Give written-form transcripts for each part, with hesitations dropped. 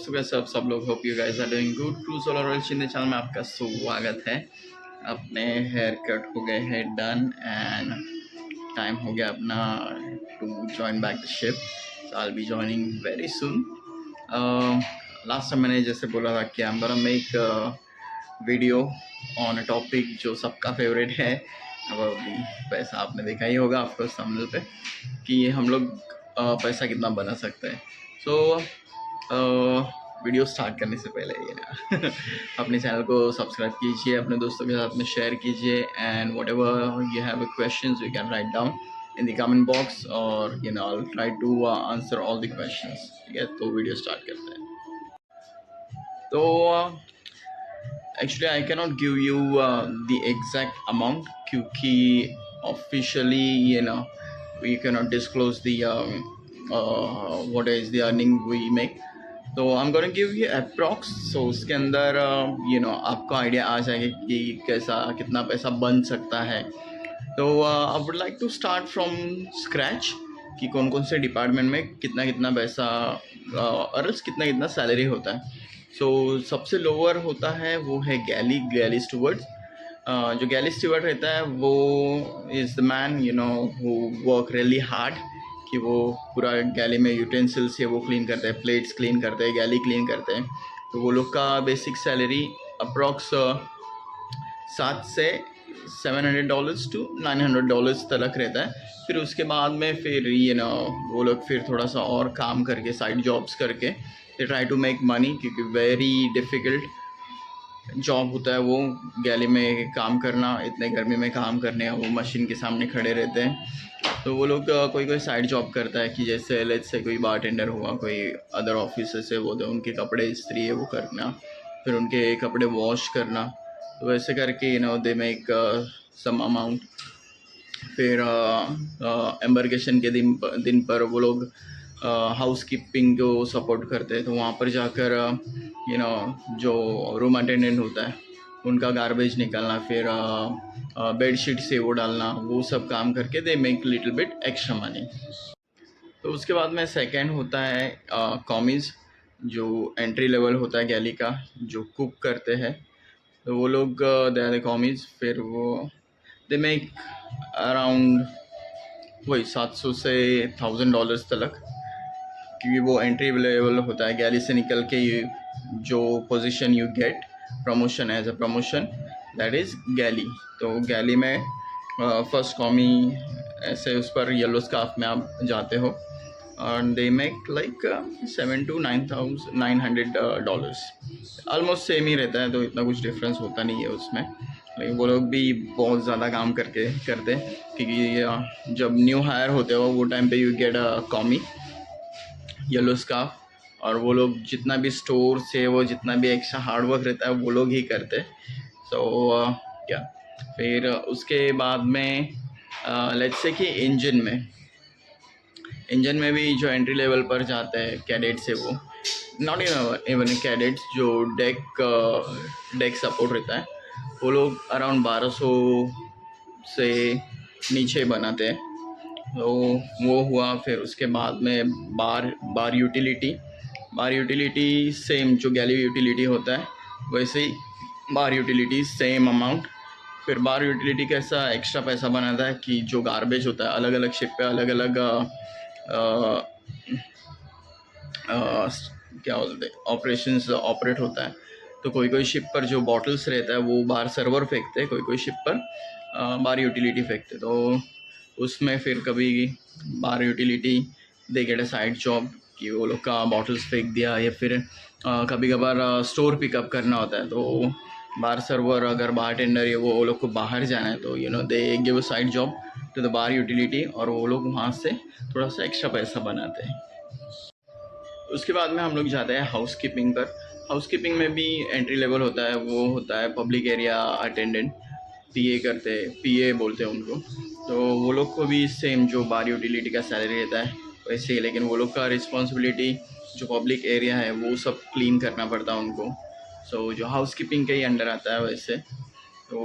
दोस्तों, कैसे आप सब लोग? Hope you guys are doing good. Cruise और रॉयल शिंदे चैनल में आपका स्वागत है। अपने हेयर कट हो गए हैं डन एंड टाइम हो गया अपना to join back the ship. So I will be joining very soon. Last time मैंने जैसे बोला था कि I am gonna make video on a topic जो सबका फेवरेट है। अब अभी पैसा आपने देखा ही होगा ऑफकोर्स थंबनेल पे कि हम लोग पैसा कितना बना सकते हैं। सो वीडियो स्टार्ट करने से पहले ये ना अपने चैनल को सब्सक्राइब कीजिए, अपने दोस्तों के साथ में शेयर कीजिए and whatever you have questions you can write down in the comment box और you know I will try to answer all the questions. ठीक है, तो वीडियो स्टार्ट करते हैं। तो actually I can not give you the exact amount क्योंकि officially you know we can not disclose the what is the earning we make. तो I am gonna give you approx. So उसके अंदर you know आपको idea आ जाएगा कि कैसा कितना पैसा बन सकता है। तो I would like to start from scratch कि कौन कौन से डिपार्टमेंट में कितना कितना पैसा और कितना कितना सैलरी होता है। सो सबसे लोअर होता है वो है गैली स्टूवर्ड्स। जो गैली स्टूवर्ड रहता है वो is the man you know who work really hard कि वो पूरा गैली में यूटेंसिल्स है वो क्लीन करते हैं, प्लेट्स क्लीन करते हैं, गैली क्लीन करते हैं। तो वो लोग का बेसिक सैलरी अप्रॉक्स $700 to $900 तक रहता है। फिर उसके बाद में फिर ये ना वो लोग फिर थोड़ा सा और काम करके साइड जॉब्स करके they try to make money क्योंकि वेरी डिफ़िकल्ट जॉब होता है वो गैली में काम करना। इतने गर्मी में काम करने वो मशीन के सामने खड़े रहते हैं। तो वो लोग कोई कोई साइड जॉब करता है कि जैसे लेट्स से कोई बारटेंडर हुआ, कोई अदर ऑफिसर से वो तो उनके कपड़े इस्त्री है वो करना, फिर उनके कपड़े वॉश करना। तो वैसे करके you know they make some amount. फिर एम्बरगेशन के दिन पर वो लोग हाउस कीपिंग को सपोर्ट करते हैं। तो वहाँ पर जाकर यू नो जो रूम अटेंडेंट होता है उनका गार्बेज निकालना, फिर बेडशीट से वो डालना, वो सब काम करके they make little bit extra money. तो उसके बाद में सेकंड होता है कॉमीज़ जो एंट्री लेवल होता है गैली का, जो कुक करते हैं। तो वो लोग दे आर द कॉमीज़। फिर वो दे मेक अराउंड वही $700 से $1000 तक क्योंकि वो एंट्री लेवल होता है। गैली से निकल के जो position you get promotion as a promotion that is galley. तो गैली में फर्स्ट कॉमी ऐसे उस पर येलो स्कार्फ में आप जाते हो और they make like $700 to $900 almost same ही रहता है। तो इतना कुछ डिफरेंस होता नहीं है उसमें, लेकिन वो लोग भी बहुत ज़्यादा काम करते क्योंकि जब न्यू हायर होते हो वो टाइम पे you get a commis yellow scarf. और वो लोग जितना भी स्टोर से वो जितना भी एक्स्ट्रा हार्डवर्क रहता है वो लोग ही करते। सो क्या फिर उसके बाद में लेट्स से कि इंजन में भी जो एंट्री लेवल पर जाते हैं कैडेट से, वो नॉट इवन कैडेट्स जो डेक सपोर्ट रहता है वो लोग अराउंड 1200 से नीचे बनाते हैं। तो वो हुआ। फिर उसके बाद में बार यूटिलिटी सेम जो गैली यूटिलिटी होता है वैसे ही बार यूटिलिटी सेम अमाउंट। फिर बार यूटिलिटी कैसा एक्स्ट्रा पैसा बनाता है कि जो गार्बेज होता है अलग अलग शिप पे अलग अलग क्या बोलते हैं ऑपरेशंस ऑपरेट होता है। तो कोई कोई शिप पर जो बॉटल्स रहता है वो बाहर सर्वर फेंकते हैं, कोई कोई शिप पर बार यूटिलिटी फेंकते। तो उसमें फिर कभी बार utility they get a side job कि वो लोग का बॉटल्स फेंक दिया, या फिर कभी कभार स्टोर पिकअप करना होता है। तो बार सर्वर अगर बार टेंडर है वो लोग को बाहर जाना है तो you know they give a side job to the bar utility और वो लोग वहाँ से थोड़ा सा एक्स्ट्रा पैसा बनाते हैं। उसके बाद में हम लोग जाते हैं हाउस कीपिंग पर। हाउस कीपिंग में भी एंट्री लेवल होता है, वो होता है पब्लिक एरिया अटेंडेंट, पीए बोलते हैं उनको। तो वो लोग को भी सेम जो बार यूटिलिटी का सैलरी रहता है वैसे ही, लेकिन वो लोग का रिस्पॉन्सिबिलिटी जो पब्लिक एरिया है वो सब क्लीन करना पड़ता है उनको। सो जो हाउस कीपिंग के ही अंडर आता है वैसे, तो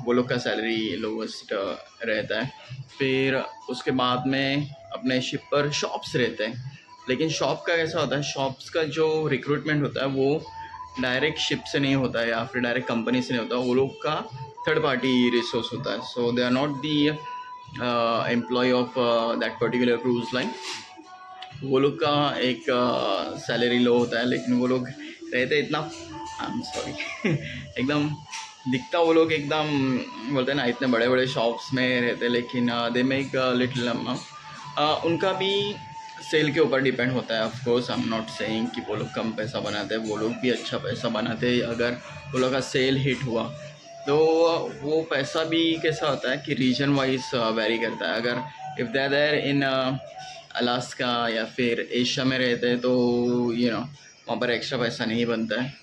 वो लोग का सैलरी लोवेस्ट रहता है। फिर उसके बाद में अपने शिप पर शॉप्स रहते हैं। लेकिन शॉप का कैसा होता है, शॉप्स का जो रिक्रूटमेंट होता है वो डायरेक्ट शिप से नहीं होता है या फिर डायरेक्ट कंपनी से नहीं होता, वो लोग का थर्ड पार्टी रिसोर्स होता है. So they are not the employ of that particular cruise line. वो लोग का एक सैलरी लो होता है, लेकिन वो लोग रहते इतना, आई एम सॉरी एकदम दिखता वो लोग एकदम बोलते हैं ना इतने बड़े बड़े शॉप्स में रहते, लेकिन दे मेक लिटिल अमाउंट. उनका भी सेल के ऊपर डिपेंड होता है. Of course I am not saying कि वो लोग कम पैसा बनाते हैं, वो लोग भी अच्छा पैसा बनाते हैं. अगर वो लोग का सेल हिट हुआ तो वो पैसा भी कैसा होता है कि रीजन वाइज वेरी करता है. अगर if they there in Alaska या फिर एशिया में रहते हैं तो वहाँ पर एक्स्ट्रा पैसा नहीं बनता है.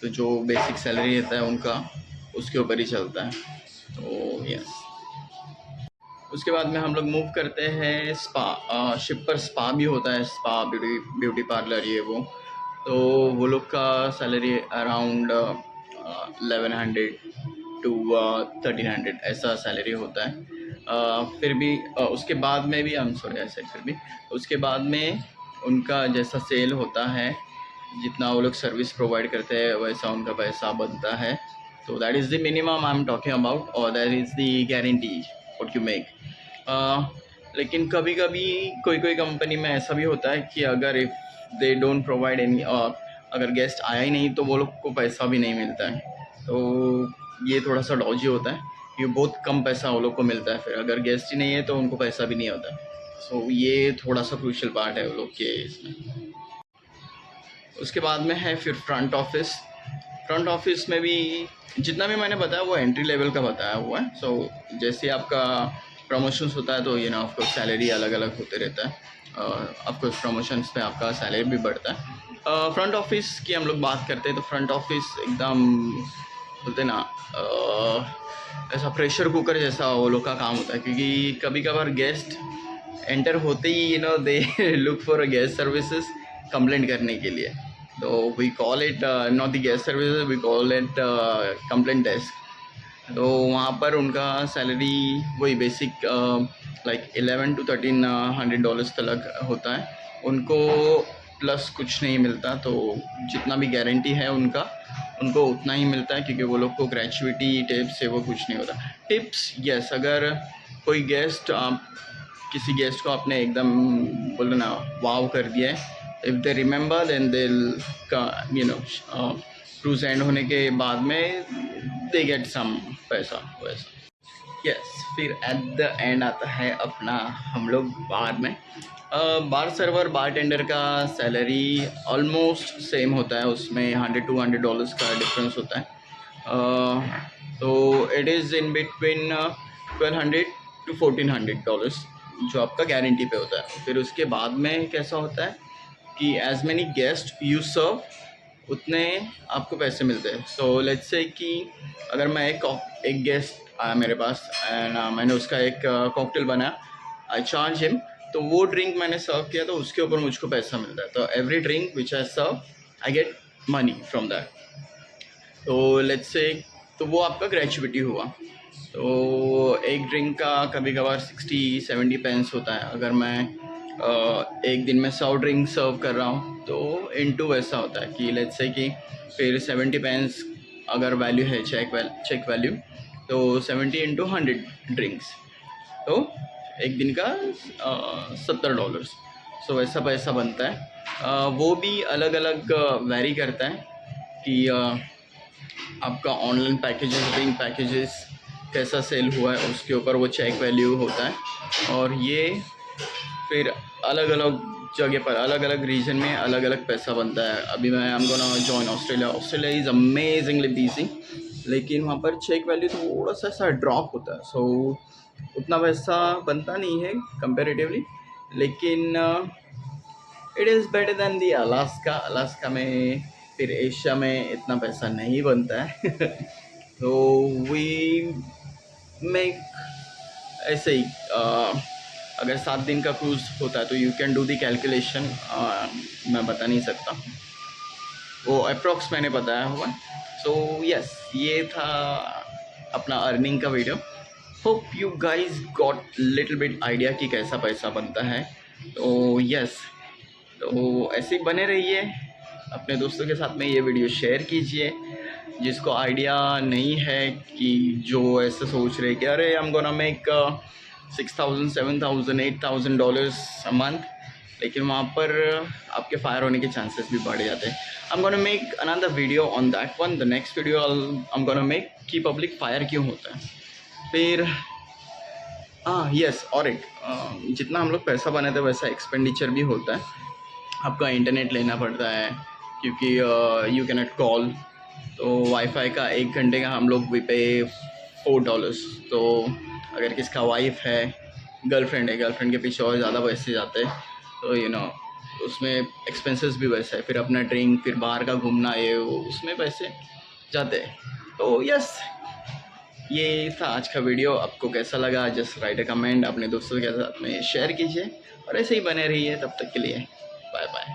तो जो बेसिक सैलरी रहता है उनका उसके ऊपर ही चलता है. तो यस, उसके बाद में हम लोग मूव करते हैं स्पा. शिप पर स्पा भी होता है, स्पा ब्यूटी पार्लर ये वो. तो वो लोग का सैलरी अराउंड 1100 टू 1300 ऐसा सैलरी होता है. फिर भी उसके बाद में भी, आई एम सॉरी ऐसे, फिर भी उसके बाद में उनका जैसा सेल होता है, जितना वो लोग सर्विस प्रोवाइड करते हैं वैसा उनका पैसा बनता है. तो that is the minimum I am talking about, और that is the guarantee what you make. लेकिन कभी कभी कोई कोई कंपनी में ऐसा भी होता है कि अगर if they don't provide any, अगर गेस्ट आया ही नहीं तो वो लोग को पैसा भी नहीं मिलता है. तो ये थोड़ा सा डॉजी होता है कि बहुत कम पैसा वो लोग को मिलता है, फिर अगर गेस्ट ही नहीं है तो उनको पैसा भी नहीं होता. सो ये थोड़ा सा क्रूशियल पार्ट है वो लोग के इसमें. उसके बाद में है फिर फ्रंट ऑफिस. फ्रंट ऑफिस में भी जितना भी मैंने बताया वो एंट्री लेवल का बताया हुआ है. सो जैसे आपका प्रमोशंस होता है तो ऑफकोर्स सैलरी अलग अलग होते रहता है. ऑफकोर्स प्रमोशंस में आपका सैलरी भी बढ़ता है. फ्रंट ऑफिस की हम लोग बात करते हैं तो फ्रंट ऑफिस एकदम बोलते ना ऐसा प्रेशर कुकर जैसा वो लोग का काम होता है, क्योंकि कभी कभार गेस्ट एंटर होते ही they look for guest services complaint करने के लिए. तो we call it not the guest services, we call it complaint desk. तो वहाँ पर उनका सैलरी वही बेसिक लाइक $1100 to $1300 तक होता है. उनको प्लस कुछ नहीं मिलता, तो जितना भी गारंटी है उनको उतना ही मिलता है, क्योंकि वो लोग को ग्रेचुइटी टिप्स से वो कुछ नहीं होता. टिप्स यस, अगर कोई गेस्ट किसी गेस्ट को आपने एकदम बोलो ना वाव कर दिया है, if they remember then they cruise end होने के बाद में दे गेट सम पैसा वैसा. यस, फिर एट द एंड आता है अपना हम लोग बार में. बार सर्वर बार टेंडर का सैलरी ऑलमोस्ट सेम होता है, उसमें $100 का डिफरेंस होता है. तो it is in between $1200 to $1400 जो आपका गारंटी पे होता है. फिर उसके बाद में कैसा होता है कि as many guest you serve उतने आपको पैसे मिलते हैं. सो लेट्स से कि अगर मैं एक गेस्ट आया मेरे पास एंड मैंने उसका एक कॉकटेल बनाया, आई चार्ज हिम. तो वो ड्रिंक मैंने सर्व किया तो उसके ऊपर मुझको पैसा मिलता है. तो every drink which I serve I get money from that. तो लेट्स से तो वो आपका ग्रेचुइटी हुआ. तो एक ड्रिंक का कभी कभार 60-70 पेंस होता है. अगर मैं एक दिन में 100 ड्रिंक सर्व कर रहा हूँ तो इनटू वैसा होता है कि लेट्स से कि फिर 70 पेंस अगर वैल्यू है चेक वैल्यू, तो 70 इंटू 100 ड्रिंक्स, तो एक दिन का $70. सो वैसा पैसा बनता है. वो भी अलग अलग वैरी करता है कि आपका ऑनलाइन पैकेजेस ड्रिंक पैकेजेस कैसा सेल हुआ है उसके ऊपर वो चेक वैल्यू होता है. और ये फिर अलग अलग जगह पर अलग अलग रीजन में अलग अलग पैसा बनता है. अभी मैं आई am gonna join Australia is amazingly busy, लेकिन वहाँ पर चेक वैल्यू थोड़ा सा ऐसा ड्रॉप होता है. सो उतना पैसा बनता नहीं है कंपेरेटिवली, लेकिन it is better than the Alaska में फिर एशिया में इतना पैसा नहीं बनता है. तो वी मेक ऐसे ही अगर 7 दिन का क्रूज़ होता है तो you can do the calculation. मैं बता नहीं सकता, वो अप्रॉक्स मैंने बताया हुआ. सो यस, ये था अपना अर्निंग का video. Hope you guys got little bit idea कि कैसा पैसा बनता है. तो यस, तो ऐसे ही बने रहिए, अपने दोस्तों के साथ में ये वीडियो शेयर कीजिए। जिसको आइडिया नहीं है, कि जो ऐसे सोच रहे कि अरे आई am gonna make 6,000 7,000 $8,000 a month, लेकिन वहाँ पर आपके फायर होने के चांसेस भी बढ़ जाते हैं। आई am gonna make another video on that one. The next video I am gonna make कि पब्लिक फायर क्यों होता है। फिर यस, और एक जितना हम लोग पैसा बनाते हैं वैसा एक्सपेंडिचर भी होता है। आपका इंटरनेट लेना पड़ता है, क्योंकि यू कैन नॉट कॉल। तो वाईफाई का 1 घंटे का हम लोग वी पे $4। तो अगर किसका वाइफ है, गर्लफ्रेंड है, गर्लफ्रेंड के पीछे और ज़्यादा पैसे जाते हैं। तो उसमें एक्सपेंसेस भी वैसा है। फिर अपना ड्रिंक, फिर बाहर का घूमना, ये वो, उसमें पैसे जाते हैं। तो यस, ये था आज का वीडियो। आपको कैसा लगा, जस्ट राइट अ कमेंट, अपने दोस्तों के साथ में शेयर कीजिए और ऐसे ही बने रहिए। तब तक के लिए बाय बाय।